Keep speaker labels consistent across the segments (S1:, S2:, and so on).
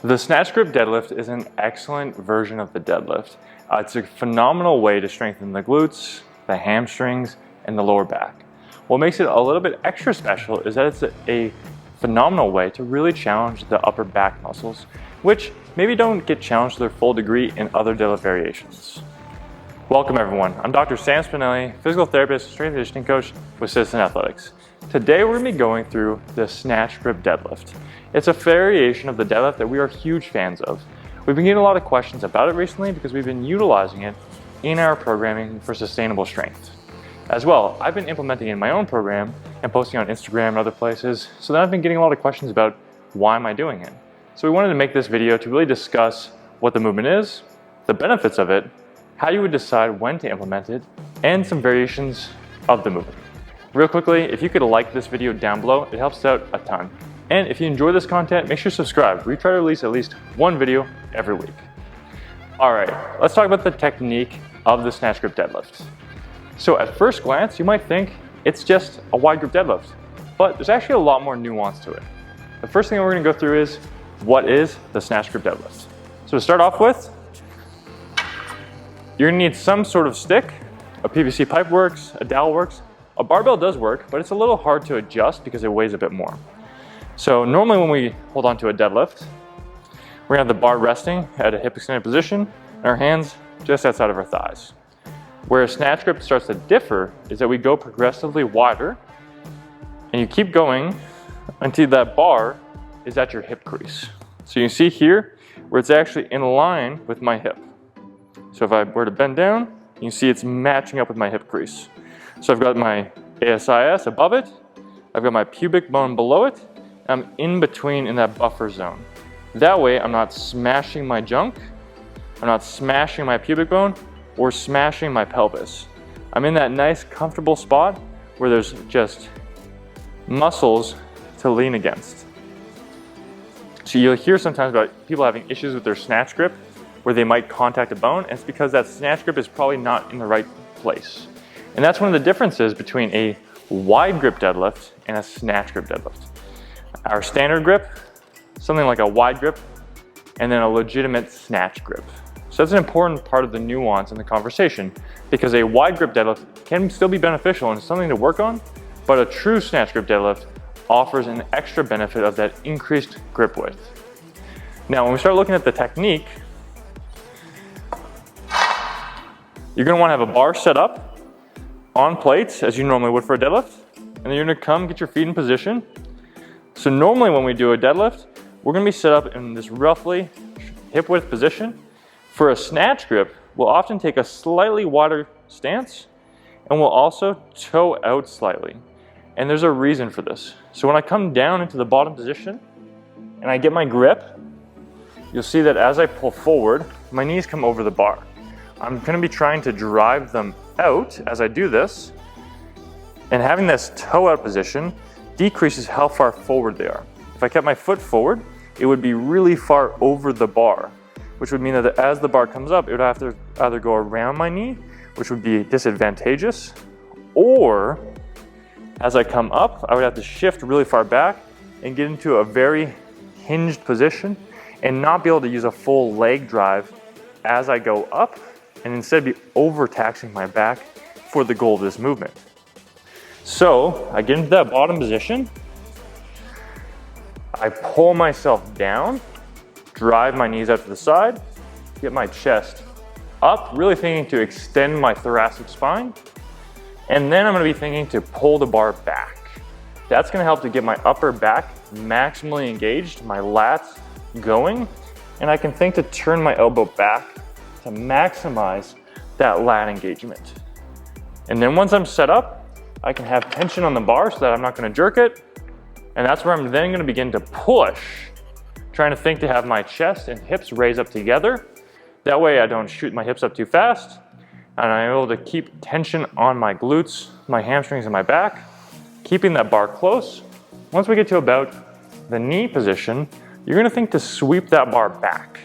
S1: The Snatch Grip Deadlift is an excellent version of the deadlift. It's a phenomenal way to strengthen the glutes, the hamstrings, and the lower back. What makes it a little bit extra special is that it's a phenomenal way to really challenge the upper back muscles, which maybe don't get challenged to their full degree in other deadlift variations. Welcome everyone, I'm Dr. Sam Spinelli, physical therapist, strength and conditioning coach with Citizen Athletics. Today we're going to be going through the Snatch Grip Deadlift. It's a variation of the deadlift that we are huge fans of. We've been getting a lot of questions about it recently because we've been utilizing it in our programming for sustainable strength. As well, I've been implementing it in my own program and posting on Instagram and other places, so then I've been getting a lot of questions about why am I doing it. So we wanted to make this video to really discuss what the movement is, the benefits of it, how you would decide when to implement it, and some variations of the movement. Real quickly, if you could like this video down below, it helps out a ton. And if you enjoy this content, make sure to subscribe. We try to release at least one video every week. All right, let's talk about the technique of the Snatch Grip Deadlift. So at first glance, you might think it's just a wide grip deadlift, but there's actually a lot more nuance to it. The first thing we're gonna go through is, what is the Snatch Grip Deadlift? So to start off with, you're gonna need some sort of stick. A PVC pipe works, a dowel works. A barbell does work, but it's a little hard to adjust because it weighs a bit more. So normally when we hold on to a deadlift, we're gonna have the bar resting at a hip extended position and our hands just outside of our thighs. Where a snatch grip starts to differ is that we go progressively wider and you keep going until that bar is at your hip crease. So you can see here where it's actually in line with my hip. So if I were to bend down, you can see it's matching up with my hip crease. So I've got my ASIS above it, I've got my pubic bone below it, and I'm in between in that buffer zone. That way I'm not smashing my junk, I'm not smashing my pubic bone, or smashing my pelvis. I'm in that nice comfortable spot where there's just muscles to lean against. So you'll hear sometimes about people having issues with their snatch grip where they might contact a bone, and it's because that snatch grip is probably not in the right place. And that's one of the differences between a wide grip deadlift and a snatch grip deadlift. Our standard grip, something like a wide grip, and then a legitimate snatch grip. So that's an important part of the nuance in the conversation, because a wide grip deadlift can still be beneficial and something to work on, but a true snatch grip deadlift offers an extra benefit of that increased grip width. Now, when we start looking at the technique, you're gonna wanna have a bar set up on plates as you normally would for a deadlift, and then you're gonna come get your feet in position. So normally when we do a deadlift, we're gonna be set up in this roughly hip width position. For a snatch grip, we'll often take a slightly wider stance, and we'll also toe out slightly. And there's a reason for this. So when I come down into the bottom position and I get my grip, you'll see that as I pull forward, my knees come over the bar. I'm gonna be trying to drive them out as I do this, and having this toe out position decreases how far forward they are. If I kept my foot forward, it would be really far over the bar, which would mean that as the bar comes up, it would have to either go around my knee, which would be disadvantageous, or as I come up, I would have to shift really far back and get into a very hinged position and not be able to use a full leg drive as I go up, and instead be overtaxing my back for the goal of this movement. So I get into that bottom position, I pull myself down, drive my knees out to the side, get my chest up, really thinking to extend my thoracic spine, and then I'm gonna be thinking to pull the bar back. That's gonna help to get my upper back maximally engaged, my lats going, and I can think to turn my elbow back to maximize that lat engagement. And then once I'm set up, I can have tension on the bar so that I'm not gonna jerk it, and that's where I'm then gonna begin to push, trying to think to have my chest and hips raise up together. That way I don't shoot my hips up too fast, and I'm able to keep tension on my glutes, my hamstrings, and my back, keeping that bar close. Once we get to about the knee position, you're gonna think to sweep that bar back.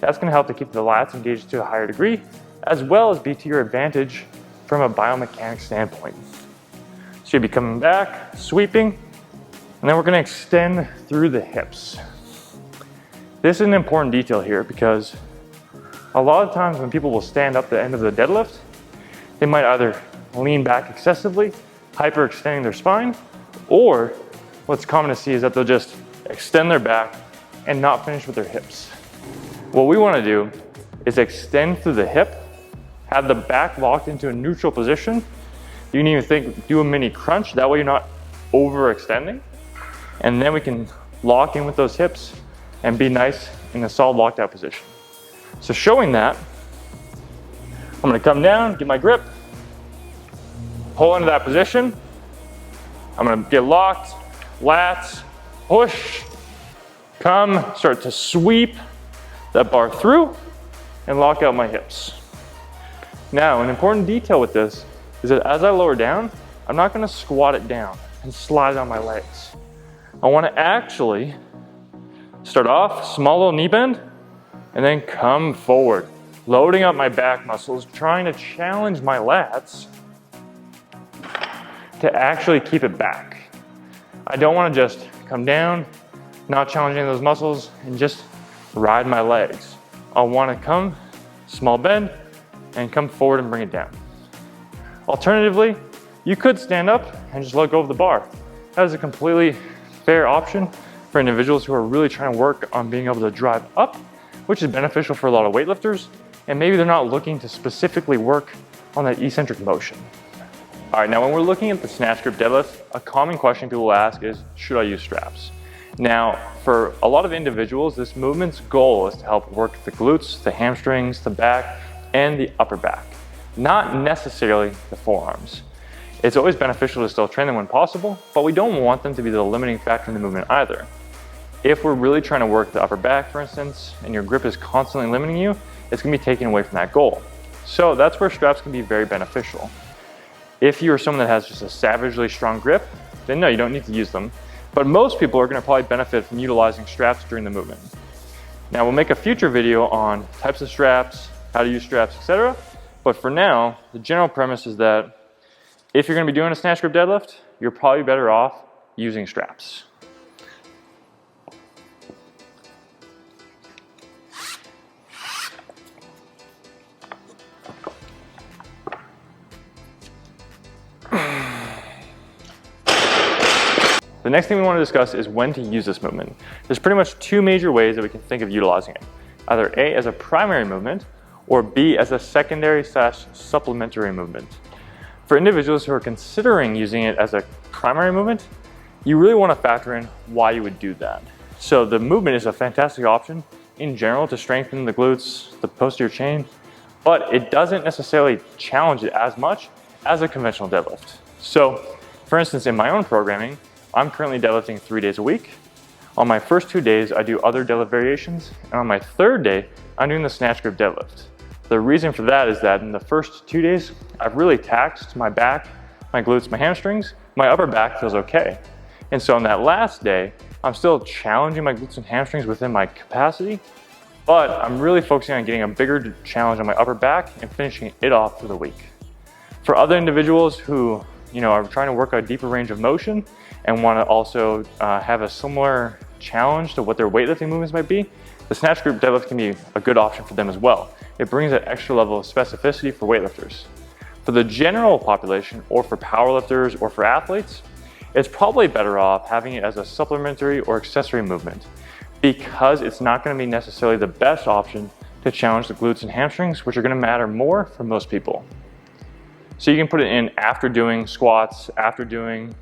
S1: That's gonna help to keep the lats engaged to a higher degree, as well as be to your advantage from a biomechanics standpoint. So you'll be coming back, sweeping, and then we're gonna extend through the hips. This is an important detail here because a lot of times when people will stand up the end of the deadlift, they might either lean back excessively, hyperextending their spine, or what's common to see is that they'll just extend their back and not finish with their hips. What we want to do is extend through the hip, have the back locked into a neutral position. You can even do a mini crunch, that way you're not overextending. And then we can lock in with those hips and be nice in a solid locked out position. So showing that, I'm gonna come down, get my grip, pull into that position. I'm gonna get locked, lats, push, come, start to sweep that bar through and lock out my hips. Now, an important detail with this is that as I lower down, I'm not gonna squat it down and slide it on my legs. I wanna actually start off, small little knee bend, and then come forward, loading up my back muscles, trying to challenge my lats to actually keep it back. I don't wanna just come down, not challenging those muscles, and just ride my legs. I wanna come, small bend, and come forward and bring it down. Alternatively, you could stand up and just let go of the bar. That is a completely fair option for individuals who are really trying to work on being able to drive up, which is beneficial for a lot of weightlifters, and maybe they're not looking to specifically work on that eccentric motion. All right, now when we're looking at the snatch grip deadlift, a common question people will ask is, should I use straps? Now, for a lot of individuals, this movement's goal is to help work the glutes, the hamstrings, the back, and the upper back, not necessarily the forearms. It's always beneficial to still train them when possible, but we don't want them to be the limiting factor in the movement either. If we're really trying to work the upper back, for instance, and your grip is constantly limiting you, it's gonna be taken away from that goal. So that's where straps can be very beneficial. If you're someone that has just a savagely strong grip, then no, you don't need to use them. But most people are gonna probably benefit from utilizing straps during the movement. Now we'll make a future video on types of straps, how to use straps, etc. But for now, the general premise is that if you're gonna be doing a snatch grip deadlift, you're probably better off using straps. The next thing we want to discuss is when to use this movement. There's pretty much two major ways that we can think of utilizing it. Either A, as a primary movement, or B, as a secondary/supplementary movement. For individuals who are considering using it as a primary movement, you really want to factor in why you would do that. So the movement is a fantastic option in general to strengthen the glutes, the posterior chain, but it doesn't necessarily challenge it as much as a conventional deadlift. So for instance, in my own programming, I'm currently deadlifting 3 days a week. On my first 2 days, I do other deadlift variations, and on my third day, I'm doing the snatch grip deadlift. The reason for that is that in the first 2 days, I've really taxed my back, my glutes, my hamstrings. My upper back feels okay. And so on that last day, I'm still challenging my glutes and hamstrings within my capacity, but I'm really focusing on getting a bigger challenge on my upper back and finishing it off for the week. For other individuals who are trying to work a deeper range of motion and want to also have a similar challenge to what their weightlifting movements might be, the snatch grip deadlift can be a good option for them as well. It brings that extra level of specificity for weightlifters. For the general population, or for powerlifters, or for athletes, it's probably better off having it as a supplementary or accessory movement because it's not going to be necessarily the best option to challenge the glutes and hamstrings, which are going to matter more for most people. So you can put it in after doing squats, after doing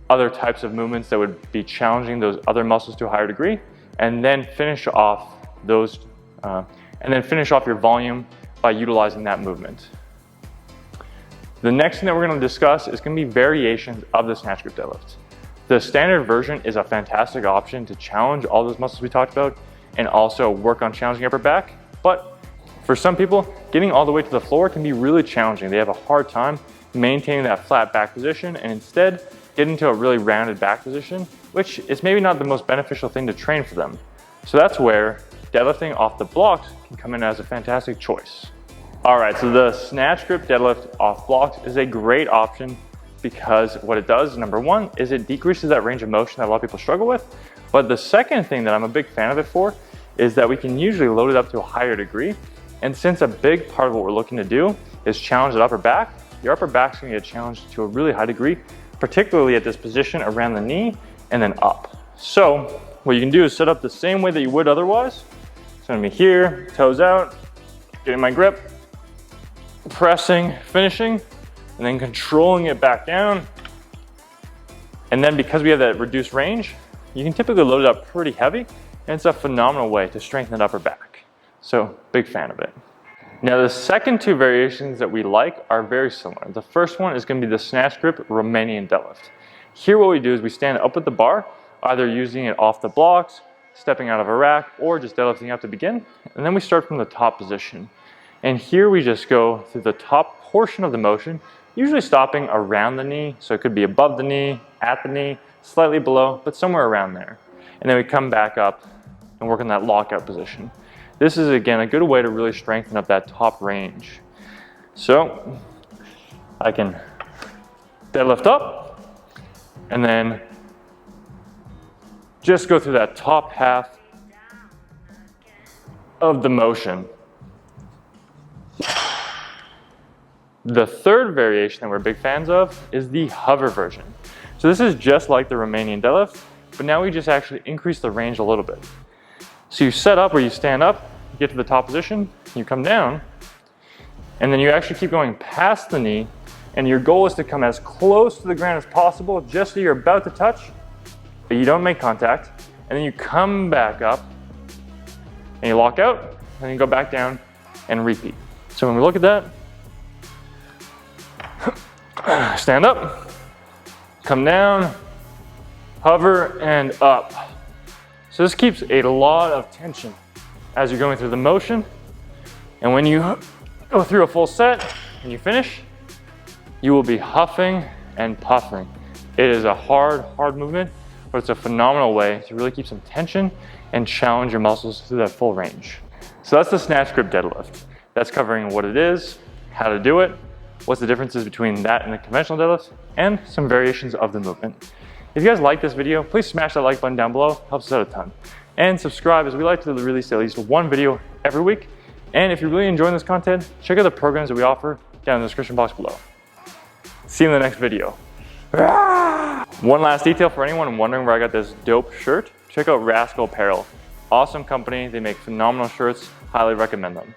S1: other types of movements that would be challenging those other muscles to a higher degree, and then finish off your volume by utilizing that movement. The next thing that we're going to discuss is going to be variations of the snatch grip deadlift. The standard version is a fantastic option to challenge all those muscles we talked about and also work on challenging upper back, but for some people, getting all the way to the floor can be really challenging. They have a hard time maintaining that flat back position and instead get into a really rounded back position, which is maybe not the most beneficial thing to train for them. So that's where deadlifting off the blocks can come in as a fantastic choice. All right, so the snatch grip deadlift off blocks is a great option because what it does, number one, is it decreases that range of motion that a lot of people struggle with. But the second thing that I'm a big fan of it for is that we can usually load it up to a higher degree. And since a big part of what we're looking to do is challenge the upper back, your upper back's gonna get challenged to a really high degree, particularly at this position around the knee and then up. So what you can do is set up the same way that you would otherwise. It's gonna be here, toes out, getting my grip, pressing, finishing, and then controlling it back down. And then because we have that reduced range, you can typically load it up pretty heavy, and it's a phenomenal way to strengthen the upper back. So, big fan of it. Now the second two variations that we like are very similar. The first one is going to be the Snatch Grip Romanian Deadlift. Here what we do is we stand up with the bar, either using it off the blocks, stepping out of a rack, or just deadlifting up to begin. And then we start from the top position. And here we just go through the top portion of the motion, usually stopping around the knee. So it could be above the knee, at the knee, slightly below, but somewhere around there. And then we come back up and work in that lockout position. This is, again, a good way to really strengthen up that top range. So I can deadlift up and then just go through that top half of the motion. The third variation that we're big fans of is the hover version. So this is just like the Romanian deadlift, but now we just actually increase the range a little bit. So you set up where you stand up, you get to the top position, you come down, and then you actually keep going past the knee, and your goal is to come as close to the ground as possible, just so you're about to touch, but you don't make contact, and then you come back up, and you lock out, and you go back down, and repeat. So when we look at that, stand up, come down, hover, and up. So this keeps a lot of tension as you're going through the motion. And when you go through a full set and you finish, you will be huffing and puffing. It is a hard movement, but it's a phenomenal way to really keep some tension and challenge your muscles through that full range. So that's the Snatch Grip Deadlift. That's covering what it is, how to do it, what's the differences between that and the conventional deadlift, and some variations of the movement. If you guys like this video, please smash that like button down below, helps us out a ton. And subscribe, as we like to release at least one video every week. And if you're really enjoying this content, check out the programs that we offer down in the description box below. See you in the next video. One last detail for anyone wondering where I got this dope shirt, check out Rascal Apparel. Awesome company, they make phenomenal shirts, highly recommend them.